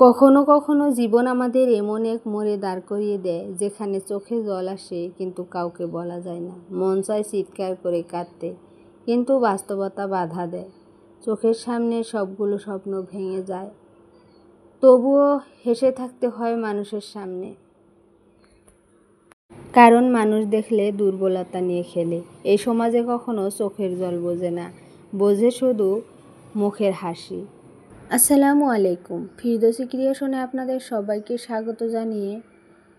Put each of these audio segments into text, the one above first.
কখনো কখনো জীবন আমাদের এমন এক মোড়ে দাঁড় করিয়ে দেয় যেখানে চোখে জল আসে কিন্তু কাউকে বলা যায় না। মন চায় চিৎকার করে কাঁদতে, কিন্তু বাস্তবতা বাধা দেয়। চোখের সামনে সবগুলো স্বপ্ন ভেঙে যায়, তবুও হেসে থাকতে হয় মানুষের সামনে। কারণ মানুষ দেখলে দুর্বলতা নিয়ে খেলে। এই সমাজে কখনো চোখের জল বোঝে না, বোঝে শুধু মুখের হাসি। আসসালামু আলাইকুম, ফিরদৌসী ক্রিয়েশনে আপনাদের সবাইকে স্বাগত জানিয়ে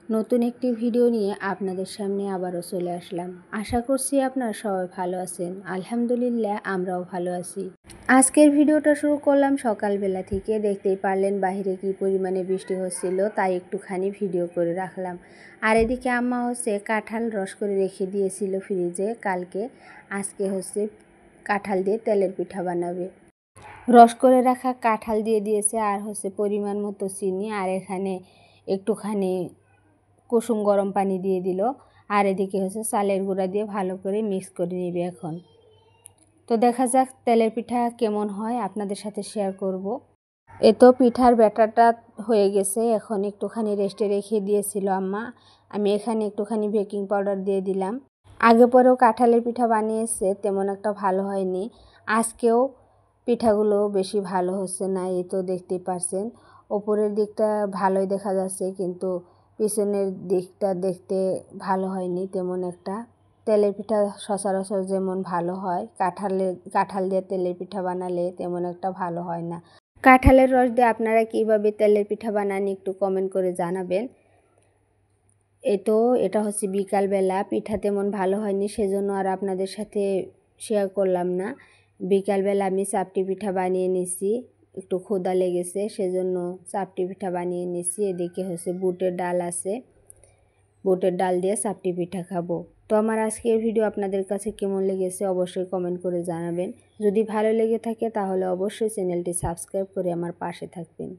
নতুন একটি ভিডিও নিয়ে আপনাদের সামনে আবারও চলে আসলাম। আশা করছি আপনারা সবাই ভালো আছেন। আলহামদুলিল্লাহ, আমরাও ভালো আছি। আজকের ভিডিওটা শুরু করলাম সকালবেলা থেকে। দেখতেই পারলেন বাইরে কি পরিমাণে বৃষ্টি হচ্ছিল, তাই একটুখানি ভিডিও করে রাখলাম। আর এদিকে আম্মা কাঁঠাল রস করে রেখে দিয়েছিল ফ্রিজে কালকে। আজকে কাঁঠাল দিয়ে তেলের পিঠা বানাবে। রস করে রাখা কাঁঠাল দিয়ে দিয়েছে, আর পরিমাণ মতো চিনি, আর এখানে একটুখানি কুসুম গরম পানি দিয়ে দিল। আর এদিকে চালের গুঁড়া দিয়ে ভালো করে মিক্স করে নেবে এখন। তো দেখা যাক তেলের পিঠা কেমন হয়, আপনাদের সাথে শেয়ার করব। তো পিঠার ব্যাটারটা হয়ে গেছে, এখন একটুখানি রেস্টে রেখে দিয়েছিল আম্মা। আমি এখানে একটুখানি বেকিং পাউডার দিয়ে দিলাম। আগে পরেও কাঁঠালের পিঠা বানিয়েছে, তেমন একটা ভালো হয়নি। আজকেও পিঠাগুলো বেশি ভালো হচ্ছে না। এই তো দেখতেই পারছেন, ওপরের দিকটা ভালোই দেখা যাচ্ছে, কিন্তু পিছনের দিকটা দেখতে ভালো হয়নি তেমন একটা। তেলের পিঠা সচরাচর যেমন ভালো হয়, কাঁঠাল দিয়ে তেলের পিঠা বানালে তেমন একটা ভালো হয় না। কাঁঠালের রস দিয়ে আপনারা কীভাবে তেলের পিঠা বানান একটু কমেন্ট করে জানাবেন। তো এটা বিকালবেলা, পিঠা তেমন ভালো হয়নি, সেজন্য আর আপনাদের সাথে শেয়ার করলাম না। বিকালবেলা আমি চাপটি পিঠা বানিয়ে নিছি, একটু ক্ষুধা লেগেছে সেজন্য চাপটি পিঠা বানিয়ে নিছি। এদিকে বুটের ডাল আছে, বুটের ডাল দিয়ে চাপটি পিঠা খাবো। তো আমার আজকের ভিডিও আপনাদের কাছে কেমন লেগেছে অবশ্যই কমেন্ট করে জানাবেন। যদি ভালো লেগে থাকে তাহলে অবশ্যই চ্যানেলটি সাবস্ক্রাইব করে আমার পাশে থাকবেন।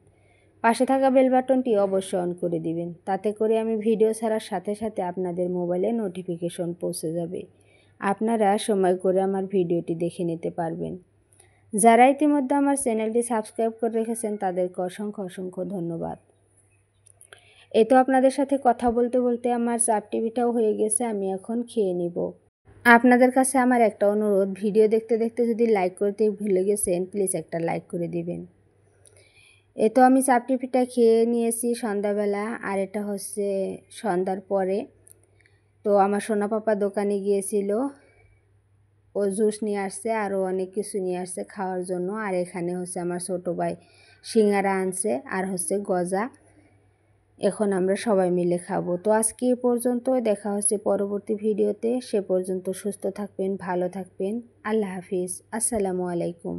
পাশে থাকা বেল বাটনটি অবশ্যই অন করে দিবেন, তাতে করে আমি ভিডিও ছাড়ার সাথে সাথে আপনাদের মোবাইলে নোটিফিকেশন পৌঁছে যাবে। আপনারা সময় করে আমার ভিডিওটি দেখে নিতে পারবেন। যারা ইতিমধ্যে আমার চ্যানেলটি সাবস্ক্রাইব করে রেখেছেন তাদেরকে অসংখ্য অসংখ্য ধন্যবাদ। তো আপনাদের সাথে কথা বলতে বলতে আমার চাপটি পিঠাও হয়ে গেছে, আমি এখন খেয়ে নিব। আপনাদের কাছে আমার একটা অনুরোধ, ভিডিও দেখতে দেখতে যদি লাইক করতে ভুলে গেছেন প্লিজ একটা লাইক করে দিবেন। তো আমি চাপটি পিঠা খেয়ে নিয়েছি সন্ধ্যাবেলা, আর এটা সন্ধ্যার পরে। তো আমার সোনা পাপা দোকানে গিয়েছিল, ও জুস নিয়ে আসছে, আরও অনেক কিছু নিয়ে আসছে খাওয়ার জন্য। আর এখানে আমার ছোটো ভাই সিঙ্গারা আনছে, আর গজা। এখন আমরা সবাই মিলে খাবো। তো আজকে এ পর্যন্ত, দেখা হচ্ছে পরবর্তী ভিডিওতে। সে পর্যন্ত সুস্থ থাকবেন, ভালো থাকবেন। আল্লাহ হাফিজ, আসসালামু আলাইকুম।